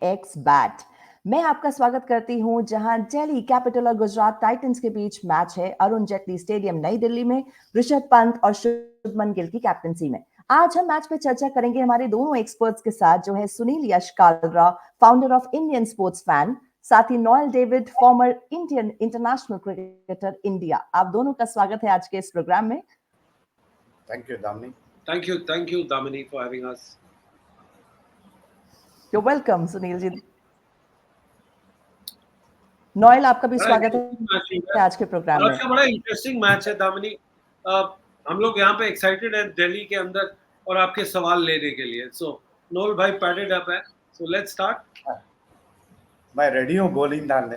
X bat. मैं आपका स्वागत करती हूं जहां दिल्ली कैपिटल और गुजरात टाइटंस के बीच मैच है अरुण जेटली स्टेडियम नई दिल्ली में, ऋषभ पंत और शुभमन गिल की कैप्टनसी में। आज हम मैच पे चर्चा करेंगे हमारे दोनों एक्सपर्ट्स के साथ, जो है Sunil Yash Kalra, founder of Indian sports fan, साथ ही Noel David, former Indian international cricketer India. आप दोनों का स्वागत है आज के इस प्रोग्राम में। Thank you, Damini. Thank you, Damini, for having us. You're welcome, Sunil ji. Noel, आपका भी स्वागत है आज के प्रोग्राम में। आज का बड़ा इंटरेस्टिंग मैच है दामिनी। हम लोग यहाँ पे एक्साइटेड हैं दिल्ली के अंदर और आपके सवाल लेने के लिए। सो नोएल भाई पैडेड अप है, सो लेट्स स्टार्ट। मैं रेडी हूँ बॉलिंग डालने।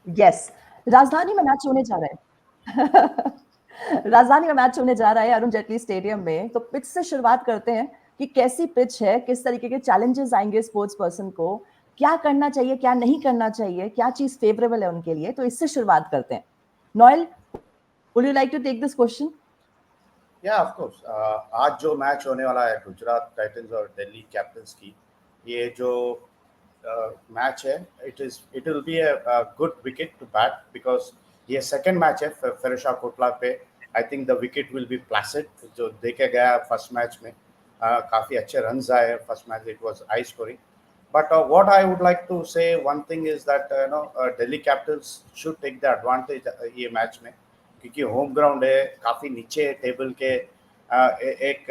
यस, राजधानी में मैच होने जा रहा है। राजधानी में मैच होने जा रहा है अरुण जेटली स्टेडियम में। तो पिच से शुरुआत करते हैं कि कैसी पिच है, किस तरीके के चैलेंजेस आएंगे स्पोर्ट्स पर्सन को, क्या करना चाहिए, क्या नहीं करना चाहिए, क्या चीज फेवरेबल है उनके लिए। तो इससे शुरुआत करते हैं। Noel, would you like to take this question? Yeah of course. आज जो मैच होने वाला है गुजरात टाइटंस और दिल्ली कैपिटल्स की, ये जो मैच है, it will be a good wicket to bat because ये सेकंड मैच है फिरोजशाह कोटला पे। I think the wicket will be placid. जो देखे गया फर्स्ट मैच में काफ़ी अच्छे रन्स आए। First match it was high scoring, but what I would like to say one thing is that Delhi Capitals should take the advantage ये match में, क्योंकि होम ग्राउंड है, काफ़ी नीचे टेबल के। एक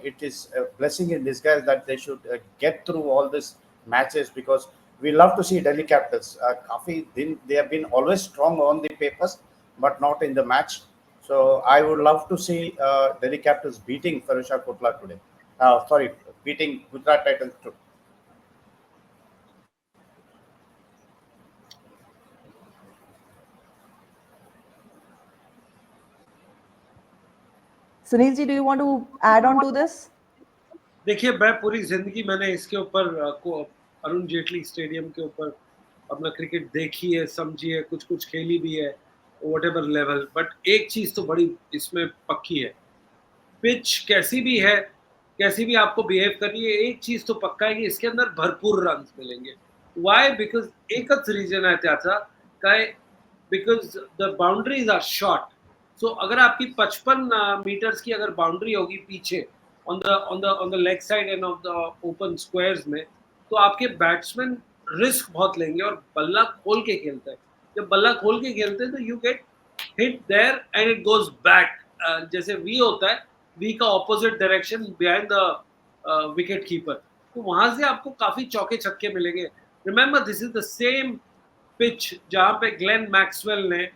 it is a blessing in disguise that they should get through all these matches because we love to see Delhi Capitals. काफ़ी दिन they have been always strong on the papers but not in the match. So I would love to see Delhi Capitals beating Firouzshah Kotla today. Beating Gujarat Titans today. Sunil ji, do you want to add on to this? देखिए, मैं पूरी जिंदगी मैंने इसके ऊपर Arun Jaitley stadium के ऊपर अपना क्रिकेट देखी है, समझी है, कुछ खेली भी है, व्हाटएवर लेवल। बट एक चीज तो बड़ी इसमें पक्की है, पिच कैसी भी है, कैसी भी आपको बिहेव करनी है, एक चीज तो पक्का है कि इसके अंदर भरपूर रन मिलेंगे। वाई? बिकॉज एकच रीजन है त्याचा काय, because the boundaries are short. So अगर आपकी 55 मीटर्स की अगर बाउंड्री होगी पीछे on the leg side and off the open squares में, तो आपके बैट्समैन रिस्क बहुत लेंगे और बल्ला खोल के खेलते हैं। जब बल्ला खोल के खेलते हैं तो you get hit there and it goes back. जैसे वी होता है, वी का opposite direction behind the wicket keeper, तो वहां से आपको काफी चौके छक्के मिलेंगे। Remember, this is the same pitch जहां पे ग्लेन मैक्सवेल ने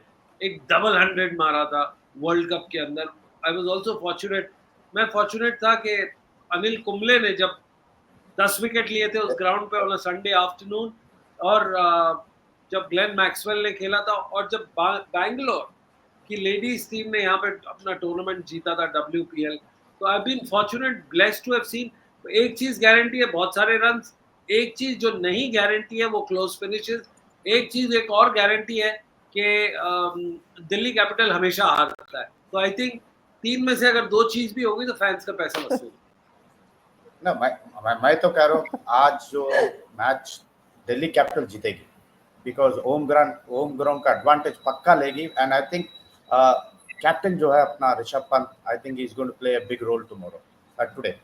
एक डबल 100 मारा था वर्ल्ड कप के अंदर। आई वाज आल्सो फॉर्चुनेट, मैं फॉर्चुनेट था कि अनिल कुंबले ने जब 10 विकेट लिए थे उस ग्राउंड पे ऑन संडे आफ्टरनून, और जब ग्लेन मैक्सवेल ने खेला था, और जब बैंगलोर की लेडीज टीम ने यहाँ पे अपना टूर्नामेंट जीता था WPL। तो I been fortunate, blessed to have seen. एक चीज गारंटी है, बहुत सारे रन। एक चीज जो नहीं गारंटी है वो क्लोज फिनिशेस। एक चीज एक और गारंटी है कि दिल्ली कैपिटल हमेशा हारता है। तो आई थिंक तीन में से अगर दो चीज भी होगी तो फैंस का पैसा वसूल। ना, मैं तो कह रहा हूँ आज जो मैच दिल्ली कैपिटल जीतेगी बिकॉज होम ग्राउंड का एडवांटेज पक्का लेगी। एंड आई थिंक कैप्टन जो है अपना Rishabh Pant, I think he is going to play a big role tomorrow today.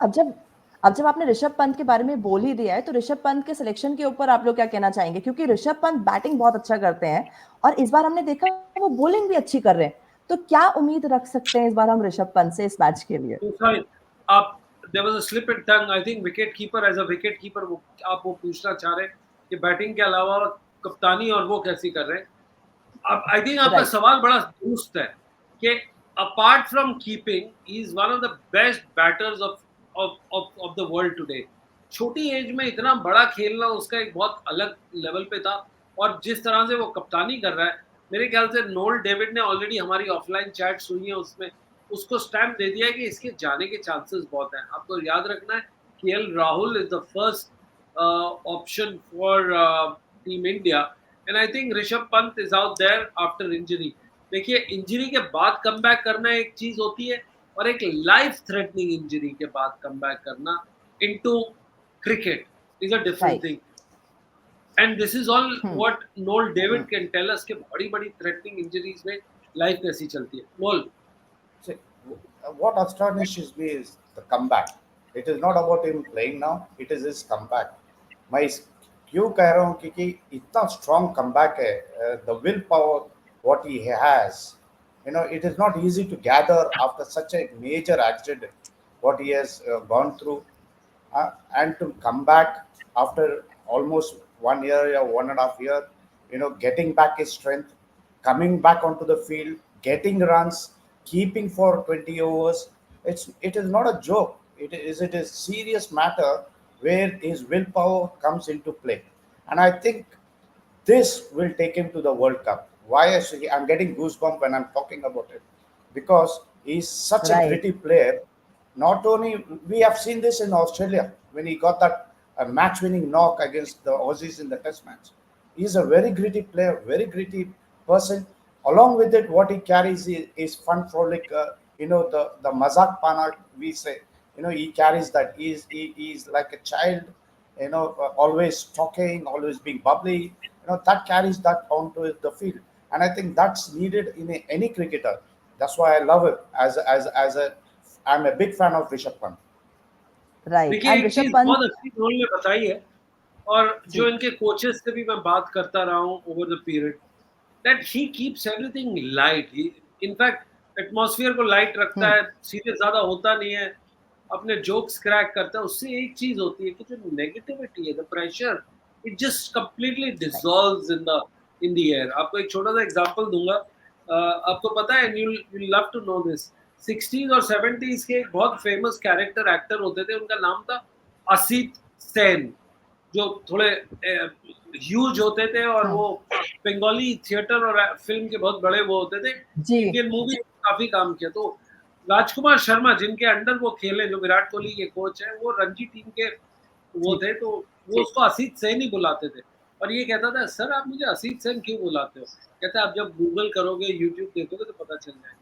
अब जब आपने ऋषभ पंत के बारे में बोल ही दिया है, तो ऋषभ पंत के सिलेक्शन के ऊपर आप लोग क्या कहना चाहेंगे? क्योंकि ऋषभ पंत बैटिंग बहुत अच्छा करते हैं और इस बार हमने देखा वो बॉलिंग भी अच्छी कर रहे हैं। तो क्या उम्मीद रख सकते हैं इस बार हम ऋषभ पंत से इस मैच के लिए? आप there was a slip in tongue, I think wicket keeper, as a wicket keeper आप वो पूछना चाह रहे हैं कि बैटिंग के अलावा कप्तानी और वो कैसी कर रहे हैं। अब आई थिंक आपका सवाल बड़ा दुरुस्त है कि apart from keeping he is one of the best batters of the world today. छोटी एज में इतना बड़ा खेलना उसका एक बहुत अलग लेवल पे था, और जिस तरह से वो कप्तानी कर रहा है, मेरे ख्याल से नोएल डेविड ने ऑलरेडी हमारी ऑफलाइन चैट सुनी है, उसमें उसको स्टैम्प दे दिया है कि इसके जाने के चांसेस बहुत हैं। आपको याद रखना है KL Rahul is the first option for team India, and I think Rishabh Pant is out there after injury. देखिए, इंजरी के बाद कमबैक करना एक चीज होती है और एक लाइफ थ्रेटनिंग इंजरी के बाद कमबैक करना into cricket is a different right. Thing, and this is all hmm. What Noel David can tell us कि बड़ी बड़ी थ्रेटनिंग इंजरीज में लाइफ कैसी चलती है। Noel, See, what astonishes me is the comeback. It is not about him playing now, it is his comeback. मैं क्यों कह रहा हूँ क्योंकि इतना strong comeback है, the willpower what he has, it is not easy to gather after such a major accident what he has gone through, and to come back after almost 1 year or 1.5 year, getting back his strength, coming back onto the field, getting runs, keeping for 20 overs. It is not a joke. It is a serious matter where his willpower comes into play, and I think this will take him to the World Cup. Why I'm getting goosebumps when I'm talking about it, because he's such a right. gritty player. Not only we have seen this in Australia when he got that match-winning knock against the Aussies in the Test match. He's a very gritty player, very gritty person. Along with it, what he carries is fun frolic. The mazak pana we say. He carries that. He's like a child. Always talking, always being bubbly. That carries that onto the field, and I think that's needed in any cricketer. That's why I love it. I'm a big fan of Rishabh Pant. Right देखिए and एक ऋषभ चीज बहुत पंत। अच्छी known ने बताई है, और जी। जो इनके कोचेस से भी मैं बात करता रहा हूँ over the period, that he keeps everything light. In fact atmosphere को लाइट रखता हम्म। है, सीरियस ज्यादा होता नहीं है, अपने जोक्स क्रैक करता है। उससे एक चीज होती है कि जो नेगेटिविटी है, the pressure, it just completely right. Dissolves in the air. आपको एक छोटा सा एग्जांपल दूंगा। आपको पता है, you you love to know this, 60s और 70s के एक बहुत फेमस कैरेक्टर एक्टर होते थे, उनका नाम था असित सेन, जो थोड़े ह्यूज होते थे, और हाँ। वो बंगाली थिएटर और फिल्म के बहुत बड़े वो होते थे। जी। इंडियन मूवी काफी काम किया। तो राजकुमार शर्मा जिनके अंडर वो खेले, जो विराट कोहली के कोच हैं, वो रणजी टीम के वो जी। थे, तो वो उसको असित सेन ही बुलाते थे। और ये कहता था, सर आप मुझे असित सेन क्यों बुलाते हो? कहता है, आप जब गूगल करोगे, यूट्यूब देखोगे तो पता चल जाएगा।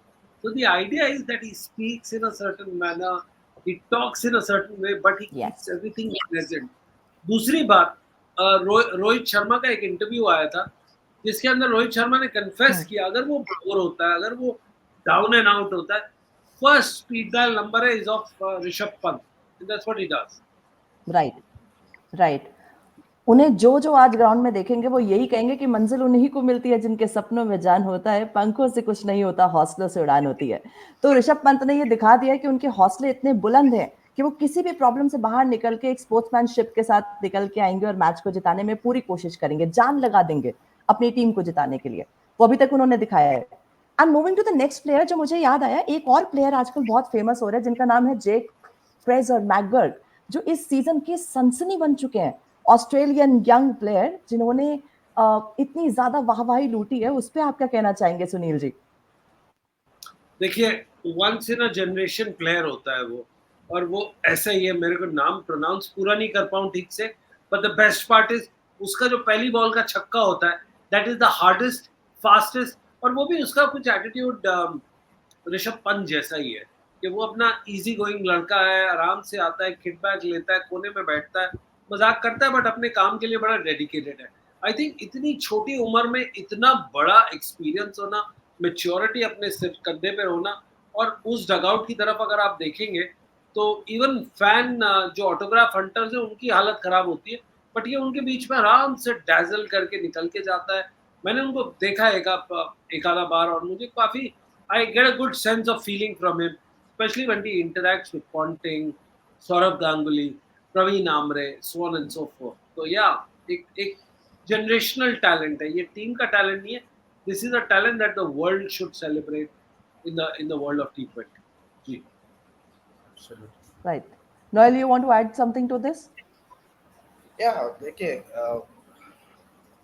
So the idea is that he speaks in a certain manner, he talks in a certain way, but he keeps yes. everything pleasant. दूसरी बात, रोहित शर्मा का एक इंटरव्यू आया था, जिसके अंदर रोहित शर्मा ने कन्फेस हम्म। किया, अगर वो बोर होता है, अगर वो डाउन एंड आउट होता है, फर्स्ट स्पीड डायल नंबर है is of Rishabh Pant, that's what he does. Right. Right. उन्हें जो जो आज ग्राउंड में देखेंगे वो यही कहेंगे कि मंजिल उन्हीं को मिलती है जिनके सपनों में जान होता है, पंखों से कुछ नहीं होता, हौसलों से उड़ान होती है। तो ऋषभ पंत ने ये दिखा दिया कि उनके हौसले इतने बुलंद हैं कि वो किसी भी प्रॉब्लम से बाहर निकल के एक स्पोर्ट्समैनशिप के साथ निकल के आएंगे और मैच को जिताने में पूरी कोशिश करेंगे, जान लगा देंगे अपनी टीम को जिताने के लिए। वो अभी तक उन्होंने दिखाया है। I am moving to the next player. जो मुझे याद आया, एक और प्लेयर आजकल बहुत फेमस हो रहा है जिनका नाम है जेक फ्रेजर मैकगर्ट, जो इस सीजन की सनसनी बन चुके हैं। ऑस्ट्रेलियन यंग प्लेयर जिन्होंने इतनी ज्यादा वाहवाही लूटी है, उस पर आप क्या कहना चाहेंगे सुनील जी? देखिए, once in a generation player होता है वो, और वो ऐसा ही है। मेरे को नाम प्रोनाउंस पूरा नहीं कर पाऊँ ठीक से, but the best part is उसका जो पहली बॉल का छक्का होता है, that is the hardest, fastest, और वो भी उसका कुछ एटीट्यूड ऋषभ पंत जैसा ही है, कि वो अपना इजी गोइंग लड़का है, आराम से आता है, किकबैक लेता है, कोने में बैठता है, मजाक करता है, बट अपने काम के लिए बड़ा डेडिकेटेड है। आई थिंक इतनी छोटी उम्र में इतना बड़ा एक्सपीरियंस होना, मेच्योरिटी अपने सिर कंधे पे होना, और उस डगआउट की तरफ अगर आप देखेंगे तो इवन फैन जो ऑटोग्राफ हंटर्स है उनकी हालत खराब होती है, बट ये उनके बीच में आराम से डैजल करके निकल के जाता है। मैंने उनको देखा है एक आधा बार, और मुझे काफी I get a good sense of feeling from him, especially when he interacts with Ponting, Saurabh Ganguly, Praveen Amre, so on and so forth. So yeah, एक generational talent है, ये टीम का talent नहीं है। This is a talent that the world should celebrate in the world of T20. जी। Absolutely. Right. Noel, you want to add something to this? Yeah, देखिए,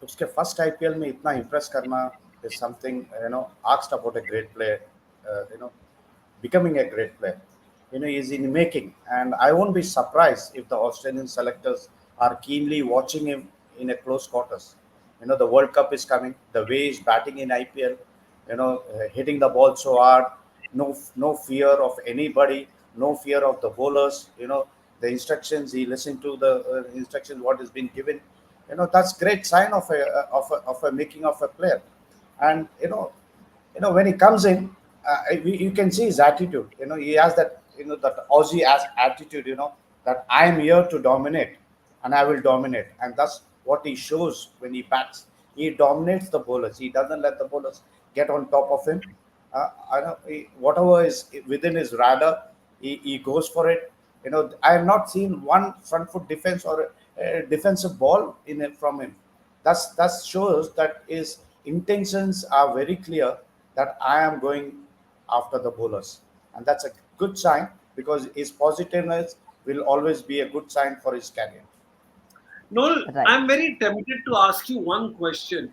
उसके first IPL में इतना इम्प्रेस करना is something, asked about a great player, becoming a great player. He's in making, and I won't be surprised if the Australian selectors are keenly watching him in a close quarters. The World Cup is coming. The way he's batting in IPL, hitting the ball so hard, no fear of anybody, no fear of the bowlers. The instructions he listened to the instructions what has been given. That's great sign of a making of a player. And when he comes in, you can see his attitude. He has that that Aussie as attitude. That I am here to dominate, and I will dominate, and that's what he shows when he bats. He dominates the bowlers. He doesn't let the bowlers get on top of him. Whatever is within his radar, he goes for it. I have not seen one front foot defense or a defensive ball in it from him. That shows that his intentions are very clear, that I am going after the bowlers, and that's a good sign, because his positiveness will always be a good sign for his career. Noel, I Right. Am very tempted to ask you one question.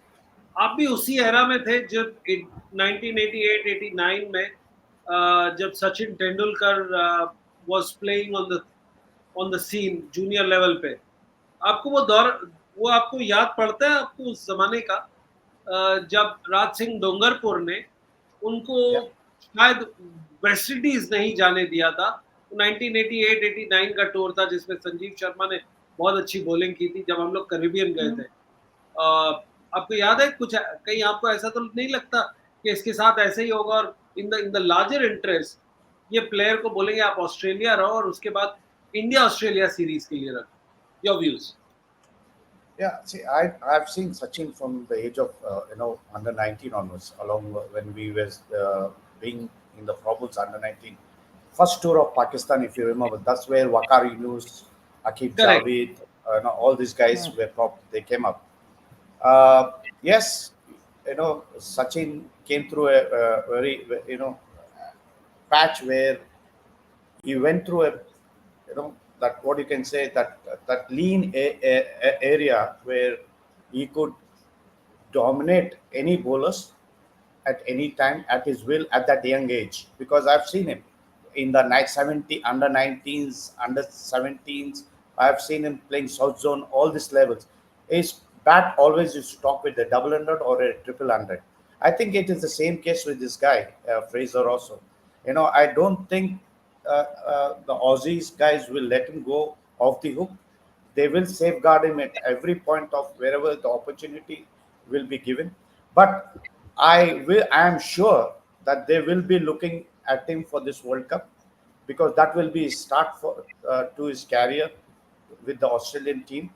आप भी उसी era में थे जब 1988-89 में जब Sachin Tendulkar was playing on the scene junior level पे. आपको वो आपको याद पड़ता है आपको उस जमाने का, जब राज सिंह डोंगरपुर ने उनको Yeah, शायद वेस्ट इंडीज नहीं जाने दिया था. 1988-89 का टूर था जिसमें संजीव शर्मा ने बहुत अच्छी बॉलिंग की थी जब हम लोग कैरिबियन गए थे. आपको याद है कुछ, कहीं आपको ऐसा तो नहीं लगता कि इसके साथ ऐसे ही होगा और इन द लार्जर इंटरेस्ट ये प्लेयर को बोलेंगे आप ऑस्ट्रेलिया रहो और उसके बाद इंडिया ऑस्ट्रेलिया सीरीज के लिए रखो? Your views. yeah. See, I've seen Sachin from the age of under 19 onwards, along when we was being in the Probles under 19. First tour of Pakistan, if you remember, that's where Waqar Yunus, Akib correct. Javed, all these guys Hmm. they came up. Yes, Sachin came through a very patch where he went through a that what you can say, that lean area where he could dominate any bowlers at any time at his will at that young age, because I've seen him in the night 70 under 19s, under 17s. I've seen him playing South Zone, all these levels. His bat always used to talk with a double hundred or a triple hundred. I think it is the same case with this guy, Fraser also. I don't think the Aussies guys will let him go off the hook. They will safeguard him at every point of wherever the opportunity will be given. But I am sure that they will be looking at him for this World Cup, because that will be his start for to his career with the Australian team.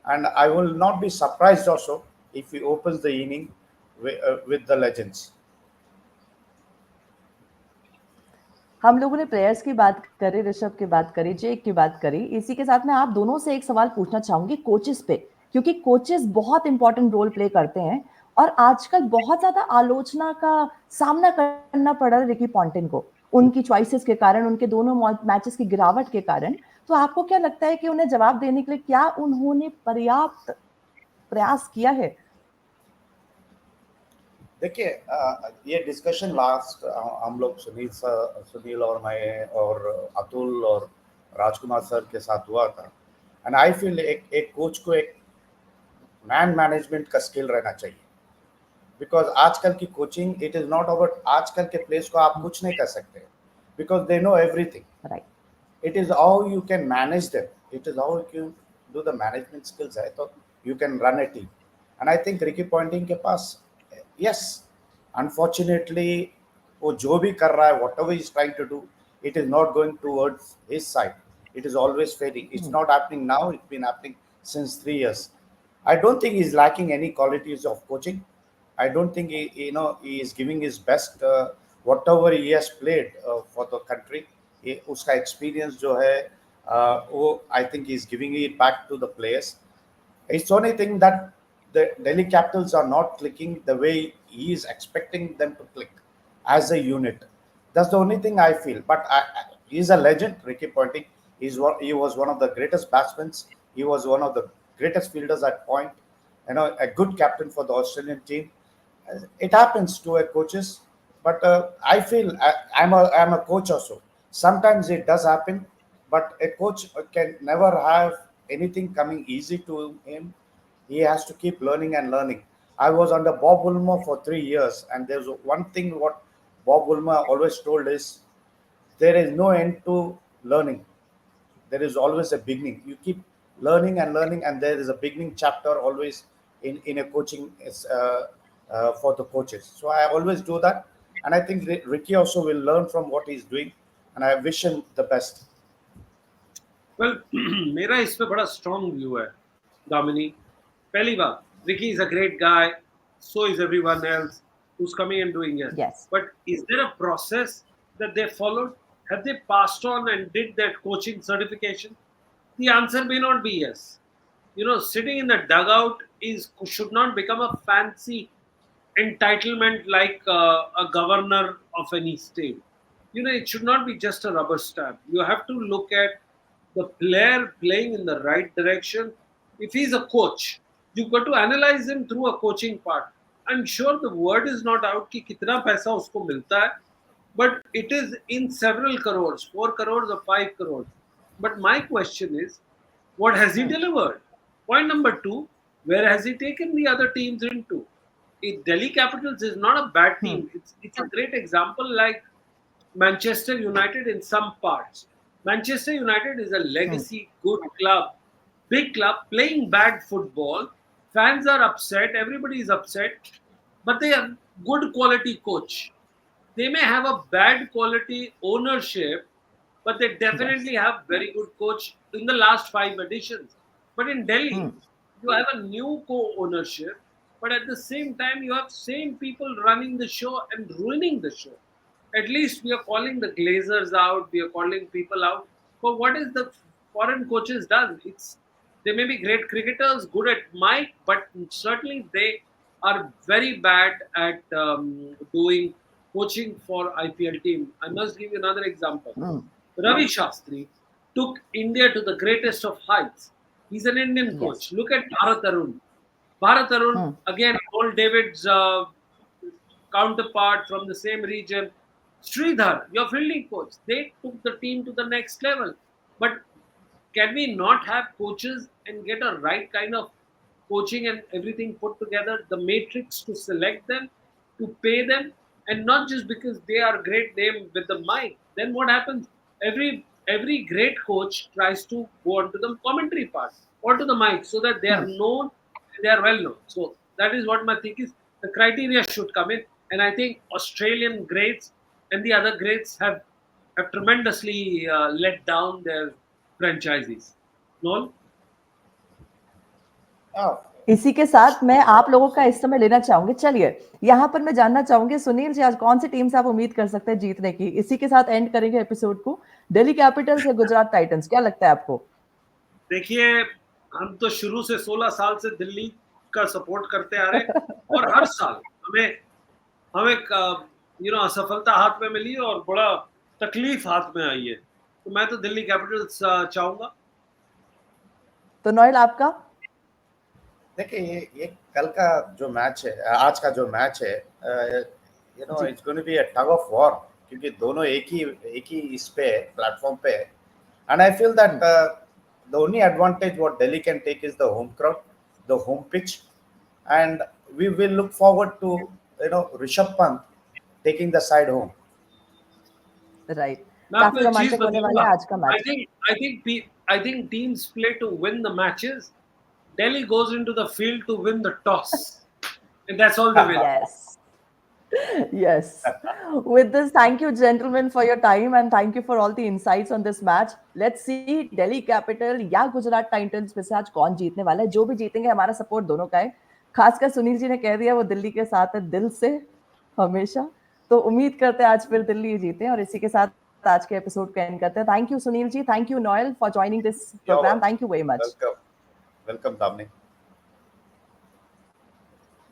And I will not be surprised also if he opens the inning with the legends. हम लोगों ने players की बात करी, ऋषभ की बात करी, जेक की बात करी. इसी के साथ मैं आप दोनों से एक सवाल पूछना चाहूंगी कोचेस पे, क्योंकि कोचेस बहुत इंपॉर्टेंट रोल प्ले करते हैं और आजकल बहुत ज्यादा आलोचना का सामना करना पड़ रहा है रिकी पॉन्टिंग को, उनकी चॉइसेस के कारण, उनके दोनों मैचेस की गिरावट के कारण. तो आपको क्या लगता है कि उन्हें जवाब देने के लिए क्या उन्होंने पर्याप्त प्रयास किया है? देखिए, ये डिस्कशन लास्ट हम लोग सुनील और मैं और अतुल और राजकुमार सर के साथ हुआ था. एंड आई फील एक कोच को एक मैन मैनेजमेंट का स्किल रहना चाहिए, बिकॉज आजकल की coaching it is not about, आजकल के प्लेयर्स को आप कुछ नहीं कर सकते, because they know everything. Right. It is how you can manage them. It is how you can do the management skills. I thought you can run a team, and I think Ricky Ponting के पास, yes, unfortunately, वो जो भी कर रहा है, whatever he is trying to do, it is not going towards his side. It is always failing. It's not happening now. It's been happening since 3 years. I don't think he's lacking any qualities of coaching. I don't think he is giving his best. Whatever he has played for the country, उसका experience जो है, वो I think he's giving it back to the players. It's only thing that the Delhi Capitals are not clicking the way he is expecting them to click as a unit. That's the only thing I feel. But he's a legend, Ricky Ponting. He was one of the greatest batsmen. He was one of the greatest fielders at point. A good captain for the Australian team. It happens to a coaches, but I feel I'm a coach also. Sometimes it does happen, but a coach can never have anything coming easy to him. He has to keep learning and learning. I was under Bob Woolmer for 3 years, and there's one thing what Bob Woolmer always told is there is no end to learning. There is always a beginning. You keep learning, and there is a beginning chapter always in a coaching for the coaches. So I always do that, and I think Ricky also will learn from what he's doing, and I wish him the best. Well, मेरा इस पे बड़ा strong view है, दामिनी. पहली बात, Ricky is a great guy, so is everyone else who's coming and doing it. Yes. But is there a process that they followed? Have they passed on and did that coaching certification? The answer may not be yes. You know, sitting in the dugout should not become a fancy entitlement like a governor of any state. You know, it should not be just a rubber stamp. You have to look at the player playing in the right direction. If he's a coach, you've got to analyze him through a coaching part. I'm sure the word is not out कि कितना पैसा उसको मिलता है, but it is in several crores, 4 crores or 5 crores. But my question is, what has he delivered? Point number 2, where has he taken the other teams into? Delhi Capitals is not a bad team. It's a great example like Manchester United in some parts. Manchester United is a legacy, good club, big club, playing bad football. Fans are upset, everybody is upset, but they have good quality coach. They may have a bad quality ownership, but they definitely have very good coach in the last 5 editions. But in Delhi, you have a new co-ownership, but at the same time, you have same people running the show and ruining the show. At least we are calling the Glazers out, we are calling people out. But what is the foreign coaches done? They may be great cricketers, good at mic, but certainly they are very bad at doing coaching for IPL team. I must give you another example. Ravi Shastri took India to the greatest of heights. He's an Indian coach. Look at Bharat Arun. Bharat Arun, again, old David's counterpart from the same region. Sridhar, your fielding coach, they took the team to the next level. But can we not have coaches and get a right kind of coaching and everything put together, the matrix to select them, to pay them, and not just because they are great name with the mic? Then what happens? Every great coach tries to go onto the commentary part or to the mic so that they are known, they are well known. So that is what my think is. The criteria should come in, and I think Australian greats and the other greats have tremendously let down their franchisees. Noel? Oh, इसी के साथ मैं आप लोगों का इस समय लेना चाहूंगी. चलिए, यहाँ पर मैं जानना चाहूंगी सुनील जी, आज कौन सी टीम से आप उम्मीद कर सकते हैं जीतने की? इसी के साथ एंड करेंगे एपिसोड को. दिल्ली कैपिटल्स या गुजरात टाइटंस, क्या लगता है आपको? देखिए, हम तो शुरू से 16 साल से दिल्ली का सपोर्ट करते आ रहे हैं और हर साल हमें असफलता हाथ में मिली और बड़ा तकलीफ हाथ में आई है. तो मैं तो दिल्ली कैपिटल्स चाहूंगा. तो नोएल, आपका? देखिए, ये कल का जो मैच है, आज का जो मैच है, it's going to be a tug of war, क्योंकि दोनों एक ही इस पे प्लेटफॉर्म पे है. And I feel that the only advantage what Delhi can take is the home crowd, the home pitch, and we will look forward to Rishabh Pant taking the side home. Right. मैं काफी आपको एक चीज रोमांचक होने वाला बताऊंगा. है आज का match. I think teams play to win the matches. Delhi goes into the field to win the toss, and that's all they win. Yes. With this, thank you, gentlemen, for your time, and thank you for all the insights on this match. Let's see Delhi Capital या Gujarat Titans में से आज कौन जीतने वाला है. जो भी जीतेंगे, हमारा सपोर्ट दोनों का है. खासकर सुनील जी ने कह दिया वो दिल्ली के साथ है, दिल से हमेशा. तो उम्मीद करते हैं आज फिर दिल्ली जीते, और इसी के साथ आज के एपिसोड का एंड करते हैं. Thank you Sunil ji, thank you Noel for joining this programme. Thank you very much. Welcome Damini.